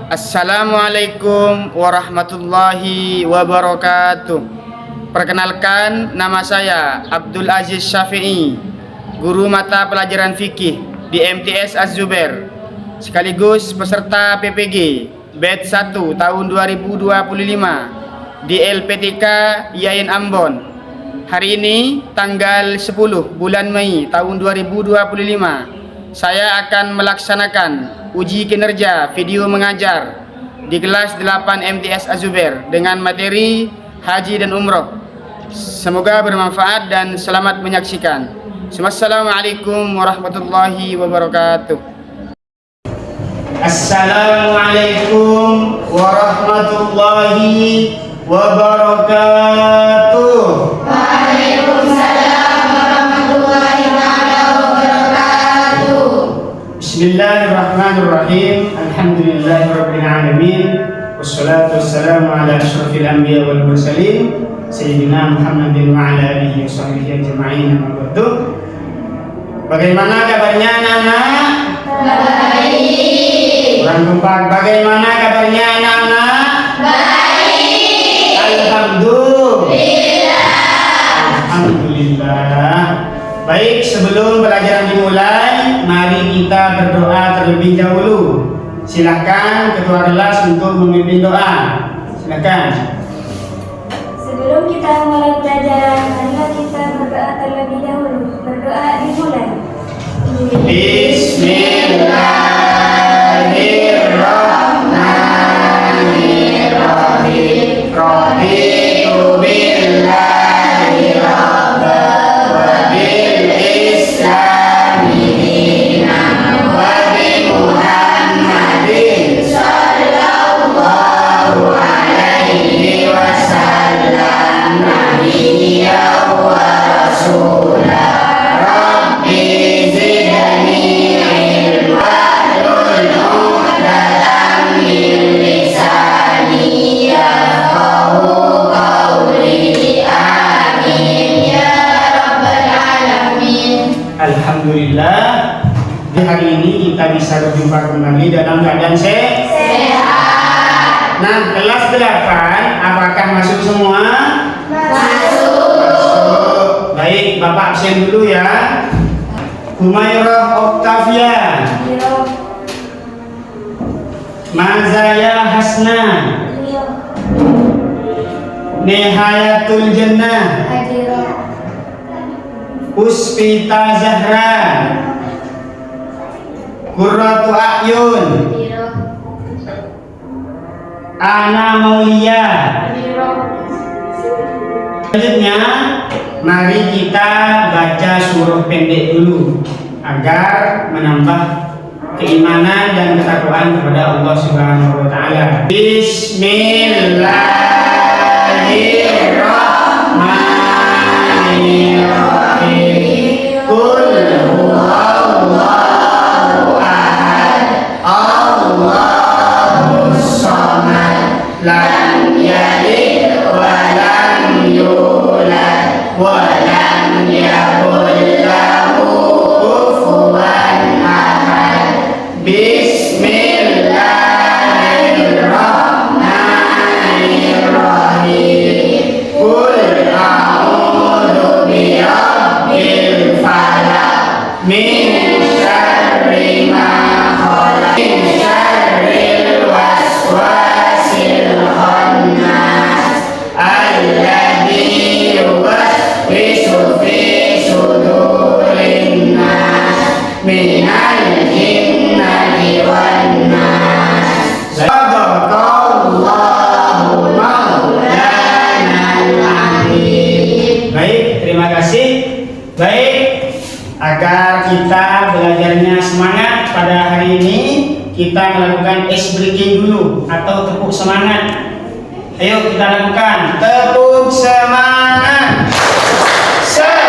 Assalamualaikum warahmatullahi wabarakatuh. Perkenalkan, nama saya Abdul Aziz Syafi'i, guru mata pelajaran fikih di MTS Az-Zubair, sekaligus peserta PPG batch 1 tahun 2025 di LPTK Yayan Ambon. Hari ini tanggal 10 bulan Mei tahun 2025, saya akan melaksanakan uji kinerja video mengajar di kelas 8 MTS Az-Zubair dengan materi haji dan umroh. Semoga bermanfaat dan selamat menyaksikan. Assalamualaikum warahmatullahi wabarakatuh. Assalamualaikum warahmatullahi wabarakatuh. Waalaikumsalam warahmatullahi wabarakatuh. Bismillahirrahmanirrahim. Alhamdulillahirabbil alamin. Wassalatu wassalamu ala asyrafil anbiya wal mursalin sayyidina Muhammadin wa ala alihi washabbihi ajma'in. Bagaimana kabarnya anak-anak? Baik. Kurang kompak. Bagaimana kabarnya anak-anak? Baik. Alhamdulillah. Alhamdulillah. Baik, sebelum pelajaran dimulai, mari kita berdoa terlebih dahulu. Silakan ketua kelas untuk memimpin doa. Silakan. Sebelum kita mulai pelajaran, marilah kita berdoa terlebih dahulu. Berdoa dimulai. Bismillahirrahmanirrahim. Raditu billahi rabban wa bil islami dinan wa bi Muhammadin sallallahu alaihi wasallam nabiyya wa rasulah. Rabbi zidni ilma wahlul 'uqdatam min lisani yafqahu qawli. Amin ya rabbal alamin. Alhamdulillah, di hari ini kita bisa berjumpa kembali dalam keadaan sehat. Nah, kelas 8 apakah masuk semua? Masuk. Baik, Bapak absen dulu ya. Humairah Oktavia, Mazaya Hasna, Nihayatul Jannah, Puspita Zahra, Qurratu A'yun, Ana Maulia. Selanjutnya, mari kita baca surah pendek dulu agar menambah keimanan dan ketakwaan kepada Allah Subhanahu wa taala. Bismillahirrahmanirrahim. Qul huwallahu ahad, Allahus samad, lam yalid wa lam yulad wa lam yakul lahu kufuwan ahad. Bismillahirrahmanirrahim. melakukan ice breaking dulu atau tepuk semangat. Ayo kita lakukan tepuk semangat. Semangat.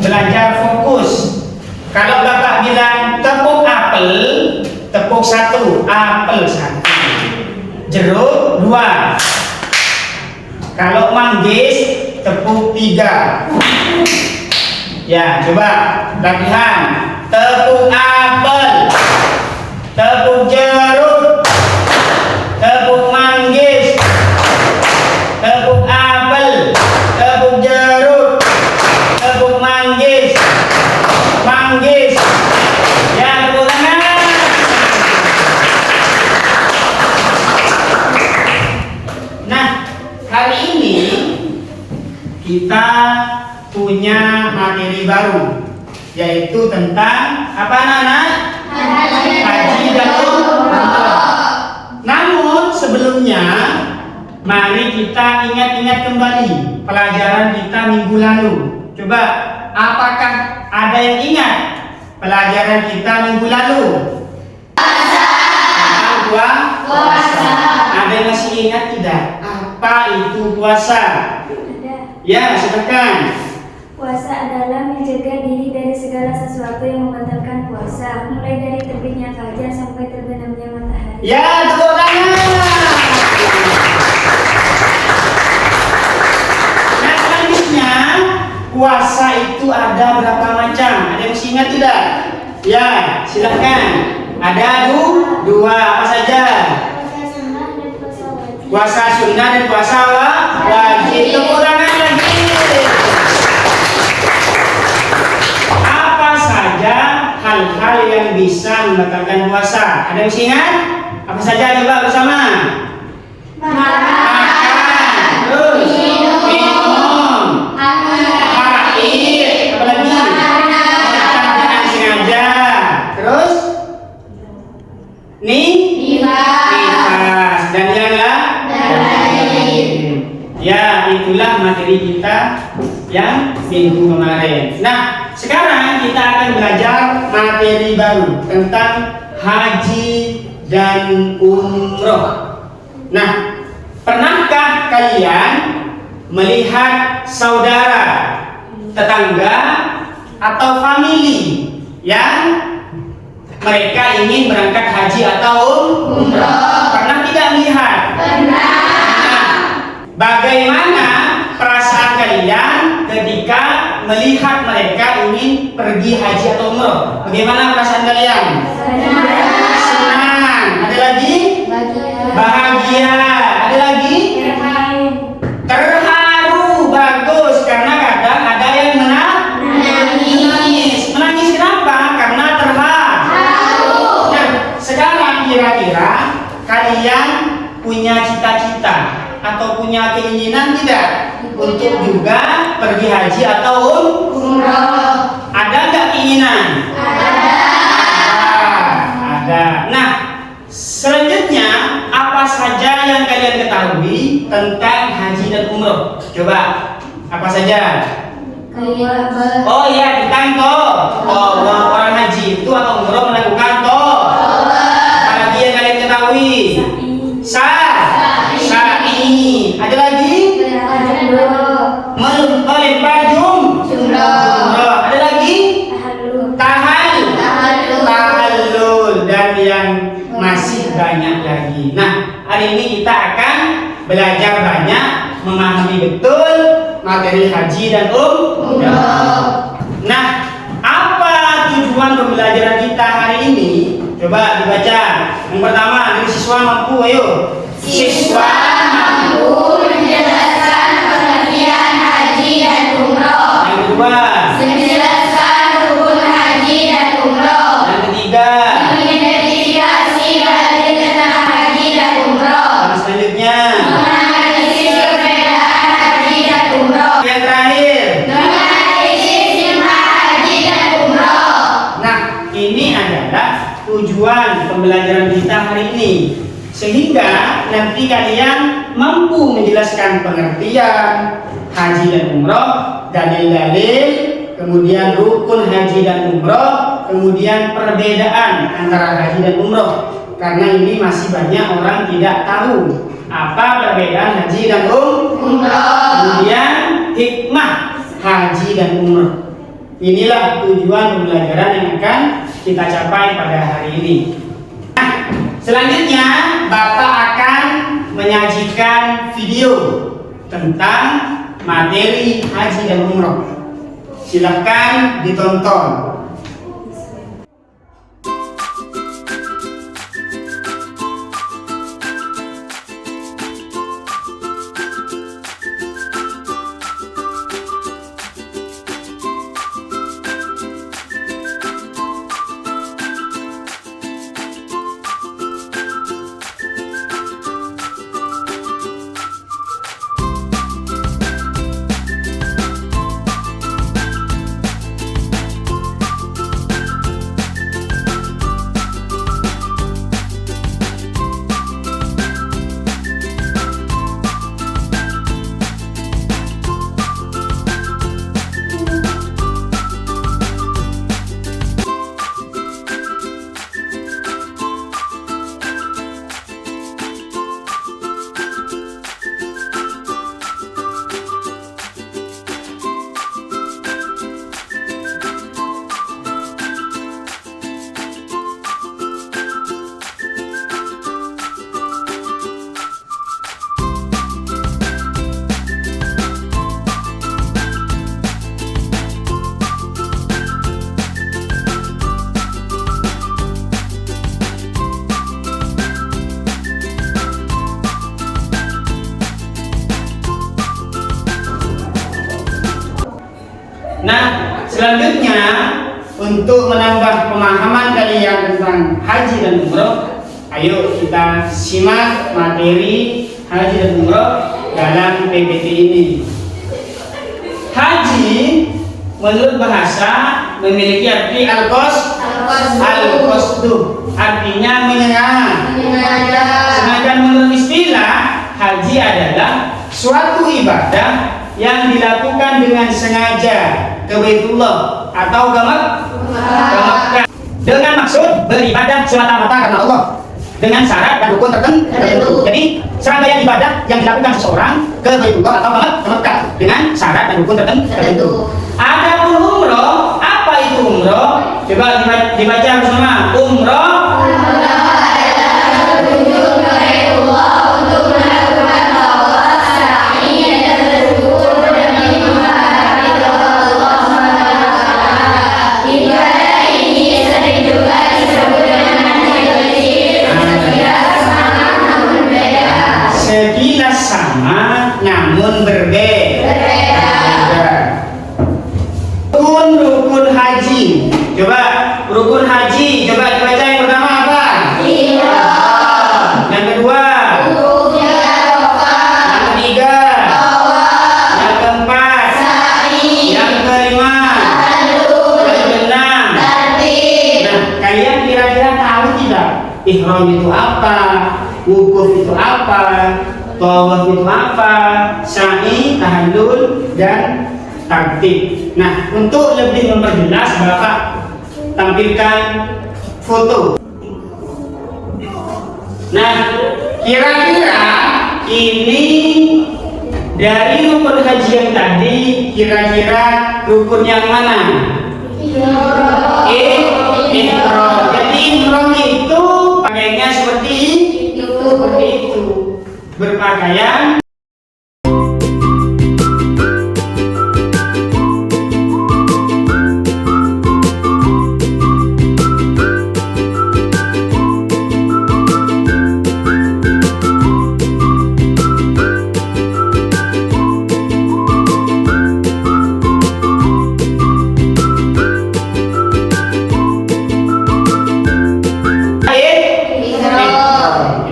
Belajar fokus. Kalau Bapak bilang tepuk apel, tepuk 1, apel 1. Jeruk 2. Kalau manggis, tepuk 3. Ya, coba latihan. Tepuk apel, tepuk jeruk, tepuk manggis, tepuk apel, tepuk jeruk, tepuk manggis, manggis. Ya, tepuk tangan. Nah, hari ini kita punya materi baru, yaitu tentang apa anak-anak? Haji dan umroh. Namun sebelumnya, mari kita ingat-ingat kembali pelajaran kita minggu lalu. Coba, apakah ada yang ingat pelajaran kita minggu lalu? Puasa. Ada yang masih ingat tidak? Apa itu puasa? Ada. Ya, silakan. Puasa adalah menjaga diri dari segala sesuatu yang membatalkan puasa, mulai dari terbitnya fajar sampai terbenamnya matahari. Ya, tepuk tangan. Nah, selanjutnya puasa itu ada berapa macam? Ada yang masih ingat tidak? Ya, silakan. Ada 2. Apa saja? Puasa sunnah dan puasa wajib. Puasa sunnah dan puasa wajib. Tepuk tangan lagi. Apa saja hal-hal yang bisa membatalkan puasa? Ada yang masih ingat? Apa saja coba bersama? Makan. Terus minum. Haid. Apa lagi? Makan dengan sengaja. Terus nifas. Dan yang lain. Ya, itulah materi kita yang minggu kemarin. Nah, sekarang kita akan belajar materi baru tentang haji dan umroh. Nah, pernahkah kalian melihat saudara, tetangga, atau famili yang mereka ingin berangkat haji atau umroh? Pernah tidak melihat? Pernah. Bagaimana perasaan kalian ketika melihat mereka ingin pergi haji atau umroh? Bagaimana perasaan kalian? Senang. Ada lagi? Bahagia. Ada lagi? Terharu. Bagus. Karena kadang ada yang menangis. Menangis kenapa? Karena terharu. Nah, sekarang kira-kira kalian punya cita-cita atau punya keinginan tidak untuk juga pergi haji atau umroh? Ada nggak keinginan? Ada. Nah, selanjutnya apa saja yang kalian ketahui tentang haji dan umroh? Coba, apa saja? Oh ya, kita orang haji itu atau umroh melakukan apalagi yang kalian ketahui? Sa'i. Ada lagi? Melempar jumroh. Ada lagi? Tahallul. Dan yang masih banyak lagi. Nah, hari ini kita akan belajar banyak, memahami betul materi haji dan umroh. Nah, apa tujuan pembelajaran kita hari ini? Coba dibaca. Yang pertama, dari siswa mampu, ayo. Siswa mampu menjelaskan pengertian haji dan umroh. Yang kedua, menjelaskan rukun haji dan umroh. Yang ketiga, mengidentifikasi dalil tentang haji dan umroh. Yang selanjutnya, menganalisis perbedaan haji dan umroh. Yang terakhir, menganalisis jumlah haji dan umroh. Nah, ini adalah tujuan pembelajaran kita hari ini. sehingga nanti kalian mampu menjelaskan pengertian haji dan umroh, dalil-dalil, kemudian rukun haji dan umroh, kemudian perbedaan antara haji dan umroh. Karena ini masih banyak orang tidak tahu apa perbedaan haji dan umroh. Kemudian hikmah haji dan umroh. Inilah tujuan pembelajaran yang akan kita capai pada hari ini. Nah, selanjutnya Bapak akan menyajikan video tentang materi haji dan umroh. Silahkan ditonton. Nah, selanjutnya untuk menambah pemahaman kalian tentang haji dan umroh, ayo kita simak materi haji dan umroh dalam PPT ini. Haji menurut bahasa memiliki arti al-qasdu, artinya menyenang. Sedangkan menurut istilah, haji adalah suatu ibadah yang dilakukan dengan sengaja ke Baitullah atau ke Makkah dengan maksud beribadah semata-mata karena Allah dengan syarat dan rukun tertentu. Jadi serangkaian ibadah yang dilakukan seseorang ke Baitullah atau ke Makkah dengan syarat dan rukun tertentu. Adapun umroh, apa itu umroh? Coba dibaca bersama. Umroh sekilas sama namun berbeda. Rukun haji. Coba rukun haji, coba dibaca yang pertama apa? Yang kedua? Yang ketiga? Yang keempat? Yang kelima? Yang keenam? Nah, kalian kira-kira tahu tidak? Ihram itu apa? Wukuf itu apa? Tawaf itu apa? Sa'i, tahallul, dan takbir. Nah, untuk lebih memperjelas, Bapak tampilkan foto. Nah, kira-kira ini dari rukun haji yang tadi, kira-kira rukun yang mana? Ihram. Jadi ihram itu pakainya seperti itu. Berpakaian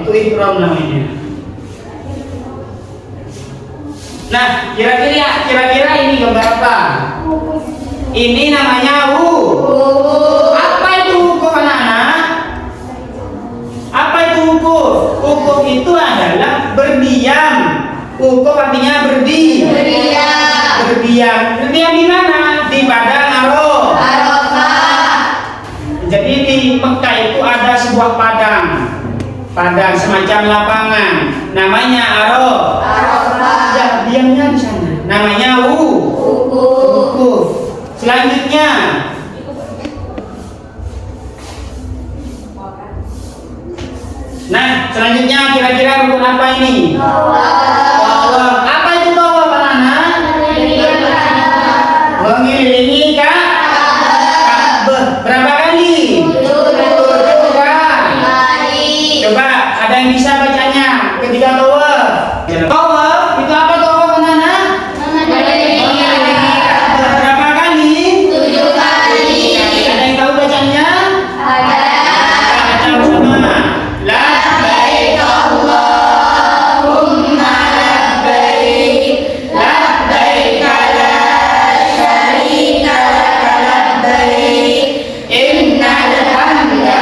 itu ihram namanya. Nah, kira-kira ini gambar apa? Ini namanya wukuf. Apa itu wukuf, anak-anak? Apa itu wukuf? Wukuf itu adalah berdiam. Wukuf artinya berdiam. Berdiam di mana? Di padang Arafah. Jadi di Mekah itu ada sebuah padang semacam lapangan, namanya Arafah. Ya, diamnya di sana. Namanya wukuf. Selanjutnya, selanjutnya kira-kira rukun apa ini? Tawaf. Apa itu tawaf, anak-anak? Mengelilingi Ka'bah. Berapa kali? 7 kali. Coba ada yang bisa bacanya ketika tawaf? Tawaf itu apa tawaf, anak-anak? Mengelilingi Ka'bah. Berapa kali? 7 kali. Ada yang tahu bacanya? Ada. Baca bersama. Labbaik Allahumma labbaik, labbaik la syarika laka labbaik, innal hamda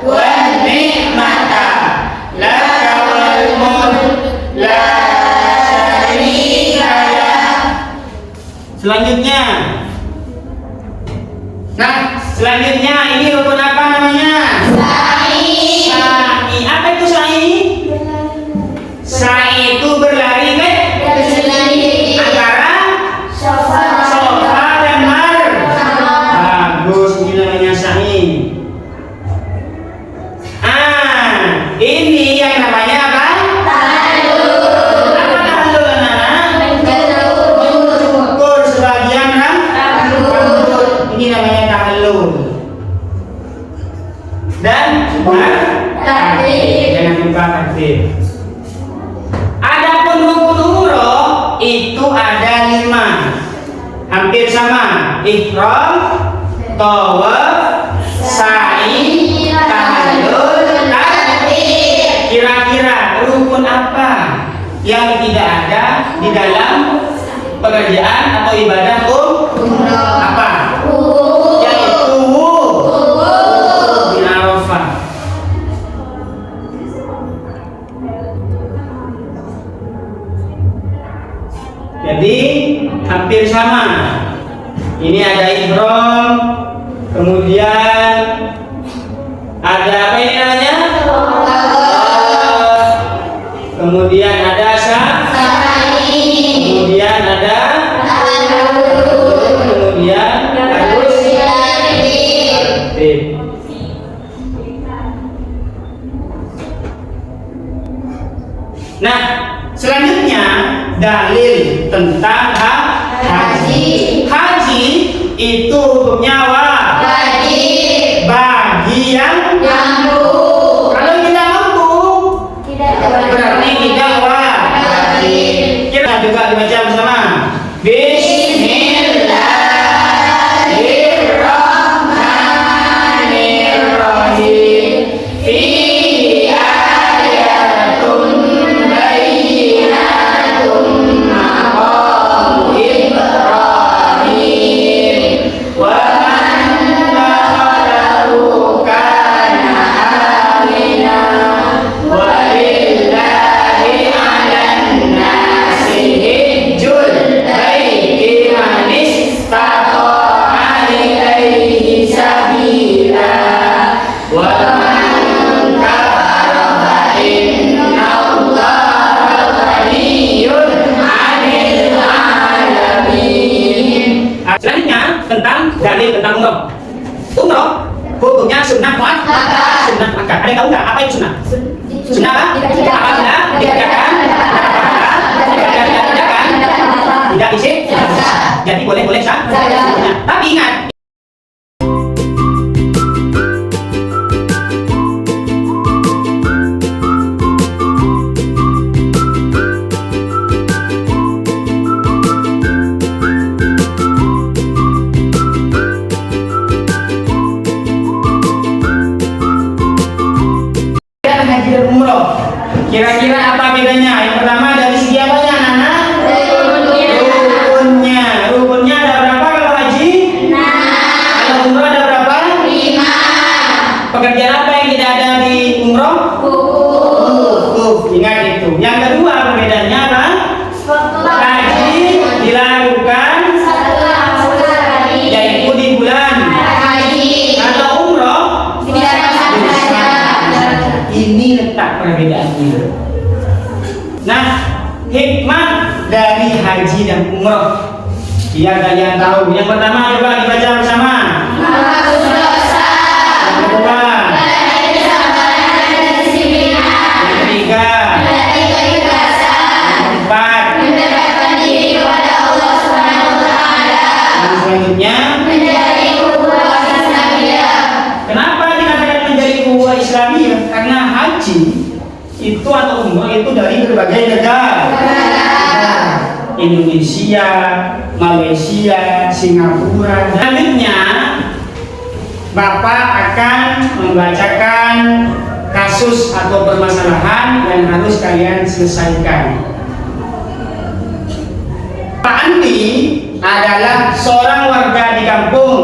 wan ni'mata laka wal mulk la syarika lak. Selanjutnya ini rukun apa namanya? Sa'i. Apa itu sa'i? Sa'i itu berlari antara Safa dan Marwah. Bagus, ini namanya sa'i. Ini yang namanya apa? Tahallul. Apa tahallul, anak-anak? Mencukur sebagian rambut. Ini namanya tahallul. Dan jangan lupa takbir. Adapun rukun umroh itu ada 5, hampir sama: ihram, tawaf, sa'i, tahallul, takbir. Kira-kira rukun apa yang tidak ada di dalam pekerjaan atau ibadah umroh? Apa? Yaitu wukuf di Arafah. Jadi hampir sama. Ini ada ihram, kemudian ada apa ini namanya? Kemudian ada sa'i, kemudian ada kemudian harus takbir. Nah, selanjutnya dalil tentang haji. Haji itu hukumnya wajib bagi yang mampu. Kalau tidak mampu, berarti tidak wajib. Kita juga dibaca bersama. Bismillahirrahmanirrahim. Fihi ayatun bayyinatun maqamu Ibrahim wa man dakhalahu kana aminan wa lillahi 'alan nasi hijjul baiti man istata'a ilaihi sabila wa man kafara fa inna Allaha ghaniyyun 'anil 'alamin. Selanjutnya tentang dalil tentang umroh. Umroh hukumnya sunnah muakkad. Sunnah muakkad. Ada yang tahu nggak apa itu sunnah? Sunnah apa? Apabila dikerjakan, tidak dikerjakan, tidak isi. Jadi boleh sah. Tapi ingat, haji dan umroh. Kira-kira apa bedanya? Yang pertama dari segi apanya, anak-anak? Rukunnya. Rukunnya ada berapa kalau haji? 6. hikmah dari haji dan umroh. Biar kalian tahu. Yang pertama coba dibaca bersama. Yang kedua. Yang ketiga. Yang keempat. Dan selanjutnya. Kenapa dikatakan menjadi ukhuwah Islamiyah? Karena haji itu atau umroh itu dari berbagai negara. Indonesia, Malaysia, Singapura. Selanjutnya, Bapak akan membacakan kasus atau permasalahan yang harus kalian selesaikan. Pak Andi adalah seorang warga di kampung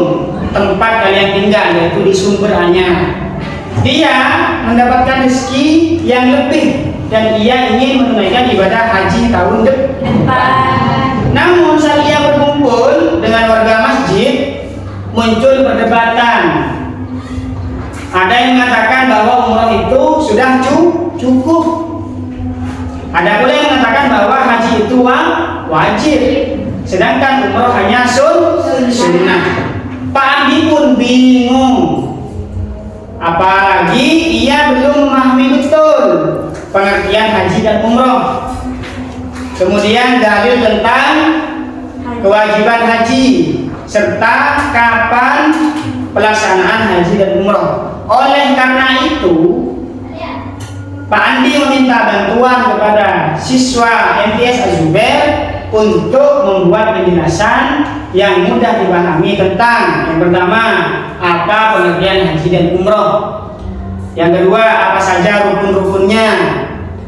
tempat kalian tinggal, yaitu di Sumber Anyar. Dia mendapatkan rezeki yang lebih dan ia ingin menunaikan ibadah haji tahun depan. Namun saat ia berkumpul dengan warga masjid, muncul perdebatan. Ada yang mengatakan bahwa umroh itu sudah cukup. Ada pula yang mengatakan bahwa haji itu wajib, sedangkan umroh hanya sunnah. Pak Andi pun bingung, apalagi ia belum memahami betul pengertian haji dan umroh. Kemudian dalil tentang kewajiban haji serta kapan pelaksanaan haji dan umroh. Oleh karena itu, Pak Andi meminta bantuan kepada siswa MTS Az-Zubair untuk membuat penjelasan yang mudah dipahami tentang yang pertama, apa pengertian haji dan umroh. Yang kedua, apa saja rukun-rukunnya.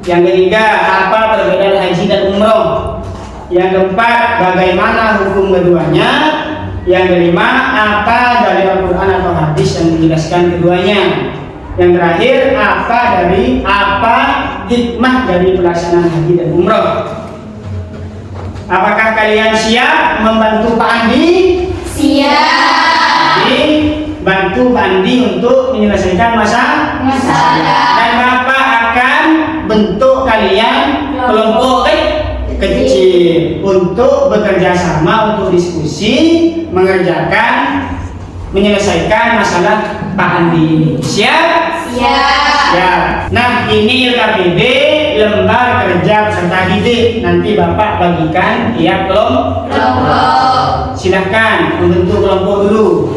Yang ketiga, apa perbedaan haji dan umroh. Yang keempat, bagaimana hukum keduanya. Yang kelima, apa dari Al-Quran atau hadis yang menjelaskan keduanya. Yang terakhir, apa hikmah dari pelaksanaan haji dan umroh. Apakah kalian siap membantu Pak Andi? Siap. Jadi, bantu Pak Andi untuk menyelesaikan masalah. Dan Bapak akan bentuk kalian kelompok kecil untuk bekerja sama untuk diskusi menyelesaikan masalah Pak Andi. Siap? Siap. Nah, ini LKPD, lembar kerja peserta didik. Nanti Bapak bagikan tiap kelompok. Silahkan membentuk kelompok dulu.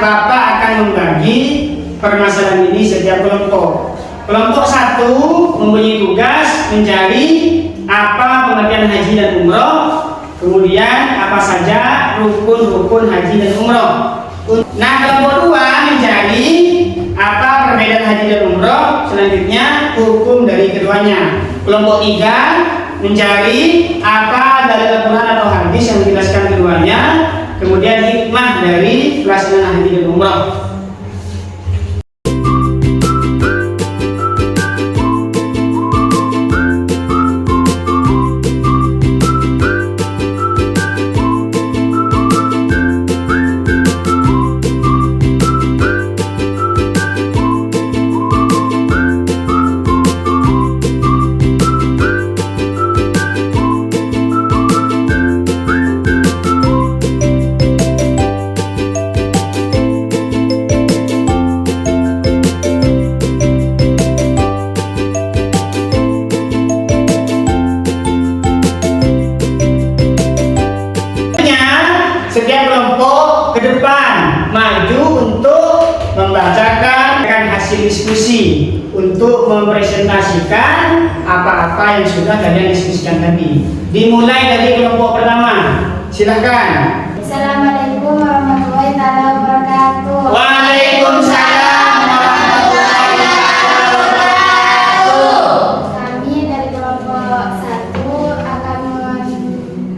Bapak akan membagi permasalahan ini setiap kelompok. Kelompok 1 mempunyai tugas mencari apa pengertian haji dan umroh, kemudian apa saja rukun-rukun haji dan umroh. Nah, kelompok 2 mencari apa perbedaan haji dan umroh, selanjutnya hukum dari keduanya. Kelompok 3 mencari apa dari Al-Quran atau hadis yang menjelaskan keduanya, kemudian hikmah dari pelaksanaan haji dan umroh. Setiap kelompok ke depan maju untuk membacakan hasil diskusi, untuk mempresentasikan apa apa yang sudah kalian diskusikan tadi. Dimulai dari kelompok pertama. Silahkan. Assalamualaikum warahmatullahi wabarakatuh. Waalaikumsalam warahmatullahi wabarakatuh. Kami dari kelompok 1 akan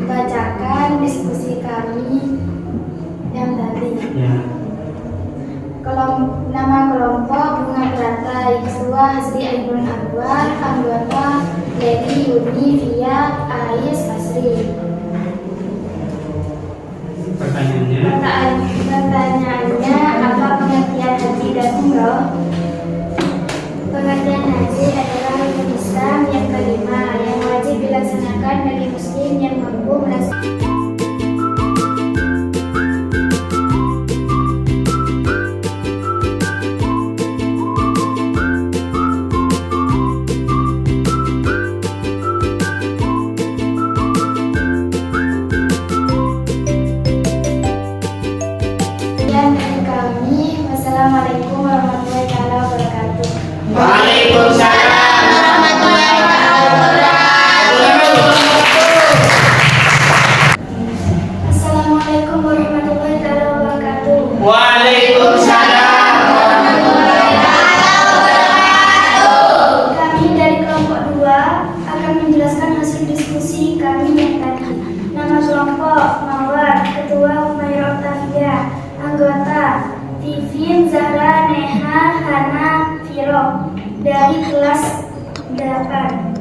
membacakan diskusi kami yang tadi. Ya. Nama kelompok Bunga Berantai, Ketua Hasri Ainun Anwar, anggota Lady Yuni Via Ais Asri. Pertanyaannya, apa pengertian haji dan umroh? Pengertian haji adalah rukun Islam yang kelima yang wajib dilaksanakan bagi muslim yang mampu melaksanakan. Wassalamualaikum warahmatullahi wabarakatuh. Waalaikumsalam warahmatullahi wabarakatuh. Assalamualaikum warahmatullahi wabarakatuh. Waalaikumsalam warahmatullahi wabarakatuh. Kami dari kelompok 2 akan menjelaskan hasil diskusi kami yang tadi. Nama kelompok Mawar, Ketua Humaira Oktavia, anggota Tivin, Zahra, Neha, Hana, Viro dari kelas 8.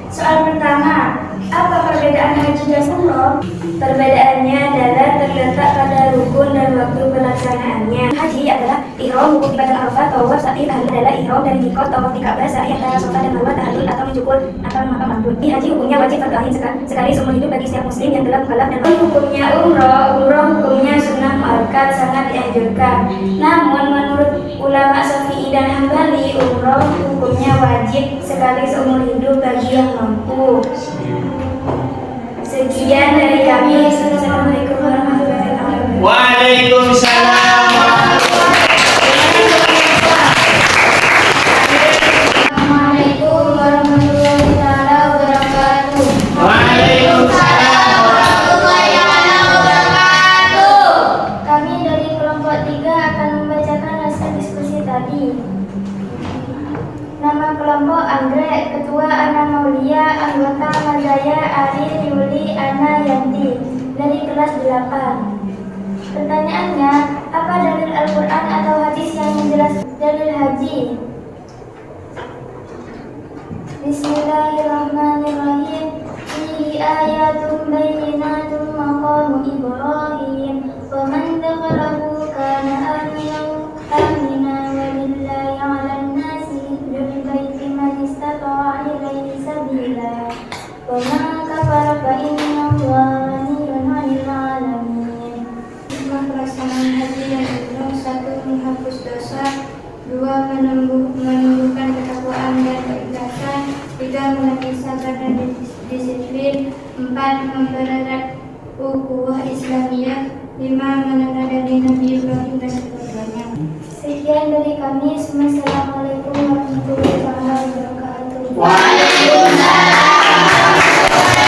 Soal pertama, apa perbedaan haji dan umroh? Perbedaannya adalah terletak pada rukun dan waktu pelaksanaannya. Haji adalah ihram wukuf di padang Arafah, tawaf sa'i tahlil adalah ihram dari miqat, tawaf di Ka'bah, sa'i antara Safa dan Marwah, tahlil atau mencukur atau makam Abdul. Di haji hukumnya wajib fardu ain sekali seumur hidup bagi setiap muslim yang telah mukallaf, dan hukumnya umroh hukumnya sunnah muakkad, sangat dianjurkan. Namun menurut ulama Syafi'i dan Hambali, umroh hukumnya wajib sekali seumur hidup bagi yang mampu. Sekian dari kami. Assalamualaikum warahmatullahi wabarakatuh. Waalaikumsalam Assalamualaikum warahmatullahi wabarakatuh. Waalaikumsalam warahmatullahi wabarakatuh. Kami dari kelompok 3 akan membacakan hasil diskusi tadi. Nama kelompok Anggrek, Ketua Ana Maulia, anggota Mazaya Ari Yuli Ana Yanti dari kelas 8. Pertanyaannya, apa dalil Al-Quran atau hadis yang menjelaskan dalil haji? Bismillahirrahmanirrahim. Fihi ayatun bayyinatun maqamu Ibrahim wa man dakhalahu kana aminan walillahi 'alan nasi hijjul baiti man istata'a ilaihi sabila wa man kafara fa inna Allaha ghaniyyun 'anil 'alamin. Hikmah pelaksanaan haji dan umroh: 1. Menghapus dosa, 2. menumbuhkan ketakwaan dan keikhlasan, 3. melatih sabar dan disiplin, 4. mempererat ukhuwah Islamiyah, 5. meneladani Nabi Ibrahim dan keluarganya. Sekian dari kami. Assalamualaikum warahmatullahi wabarakatuh. Waalaikumsalam.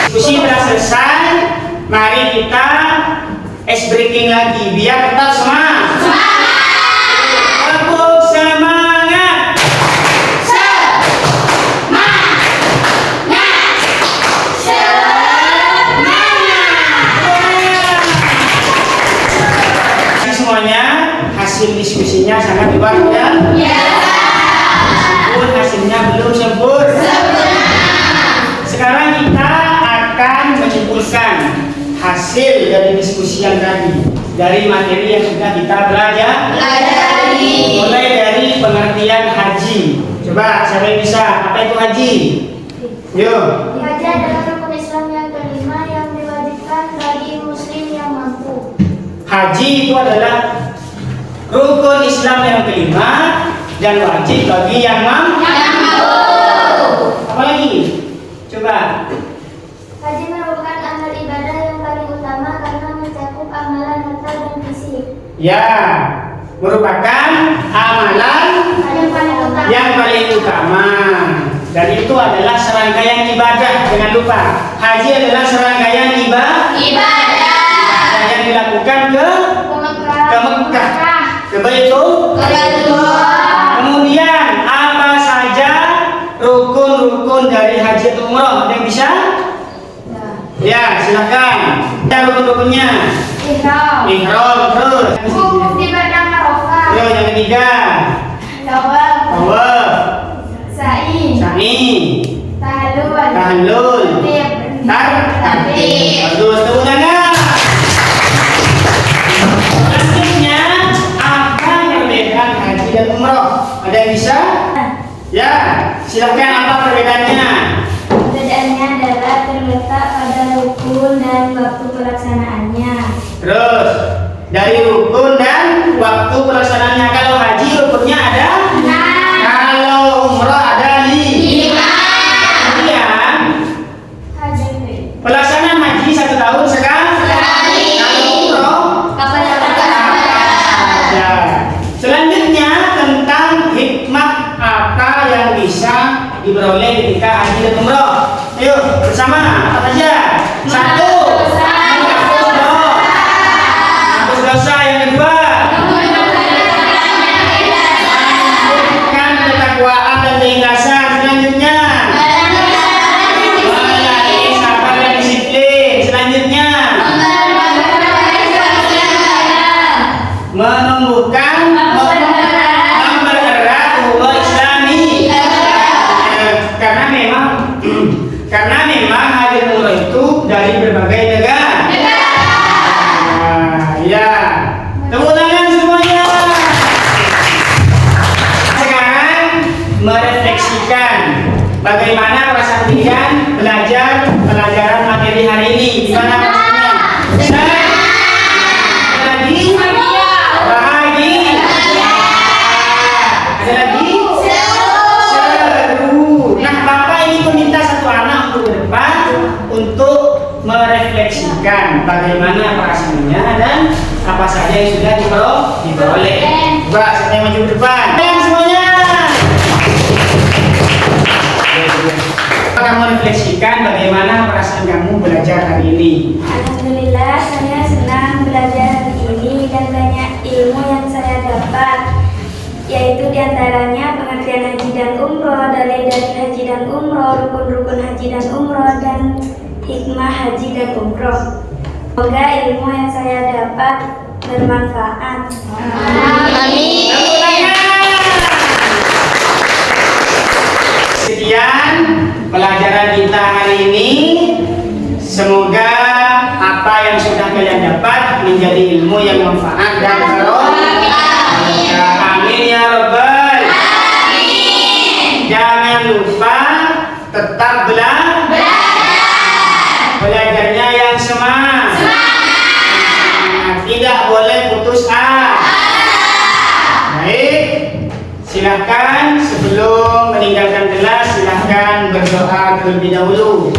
Diskusi telah selesai. Mari kita ice breaking lagi biar tetap semangat. Tepuk semangat. Semuanya hasil diskusinya sangat luar biasa. Pun hasilnya belum sempurna. Sekarang kita akan menyimpulkan hasil dari diskusi yang tadi dari materi yang sudah kita pelajari. Mulai dari pengertian haji. Coba siapa yang bisa? Apa itu haji? Yuk. Haji adalah rukun Islam yang kelima yang diwajibkan bagi muslim yang mampu. Haji itu adalah rukun Islam yang kelima dan wajib bagi yang mampu. Apa lagi? Coba. Haji merupakan amal ibadah yang paling utama karena mencakup amalan harta dan fisik. Ya, merupakan amalan Yang paling utama. yang paling utama Dan itu adalah serangkaian ibadah. Jangan lupa, haji adalah serangkaian ibadah yang dilakukan ke Mekah, ke Baitul. Kemudian apa saja rukun-rukun dari haji atau umroh? Ada yang bisa? Ya, silakan. Ya, rukun-rukunnya. Ihram, terus. Wukuf di padang Arafah. Terus yang ketiga. Tawaf. Sa'i. Tahallul. Tartib. Terus tepuk tangan. Selanjutnya, apa perbedaan haji dan umroh? Ada yang bisa? Ya, silakan, apa perbedaannya? Perbedaannya adalah terletak pada rukun dan waktu pelaksanaannya. Terus, dari rukun dan waktu pelaksanaannya. Kalau haji rukunnya ada? Kalau umroh ada 5. Kemudian pelaksanaan haji 1 tahun sekali. Kalau umroh ya. Selanjutnya tentang hikmah apa yang bisa diperoleh ketika haji dan umroh. Ayo bersama, apa saja? 1. Hapus dosa. Yang kedua, ketakwaan dan keikhlasan. Selanjutnya, melatih sabar dan disiplin. Selanjutnya, menumbuhkan mempererat hubungan Islami. Karena memang haji dan umroh itu dari berbagai negara. Ya, tepuk tangan semuanya. Sekarang merefleksikan bagaimana perasaan kalian belajar pelajaran materi hari ini. Gimana maksudnya? Ada lagi? Bahagia. Ada lagi? Seru. Nah, Bapak ini meminta satu anak untuk ke depan untuk merefleksikan bagaimana perasaannya dan apa saja yang sudah diperoleh. Mbak, saya maju ke depan. Semuanya. Kamu refleksikan bagaimana perasaan kamu belajar hari ini. Alhamdulillah, saya senang belajar hari ini dan banyak ilmu yang saya dapat, yaitu diantaranya pengertian haji dan umroh, dalil dari haji dan umroh, rukun-rukun haji dan umroh, dan hikmah haji dan umroh. Semoga ilmu yang saya dapat bermanfaat. Amin. Sekian pelajaran kita hari ini. Semoga apa yang sudah kalian dapat menjadi ilmu yang manfaat dan barokah. Amin ya rabbal alamin. Jangan lupa tetap belajarnya yang semangat. Tidak boleh putus asa. Baik, silahkan sebelum meninggalkan kelas silahkan berdoa terlebih dahulu.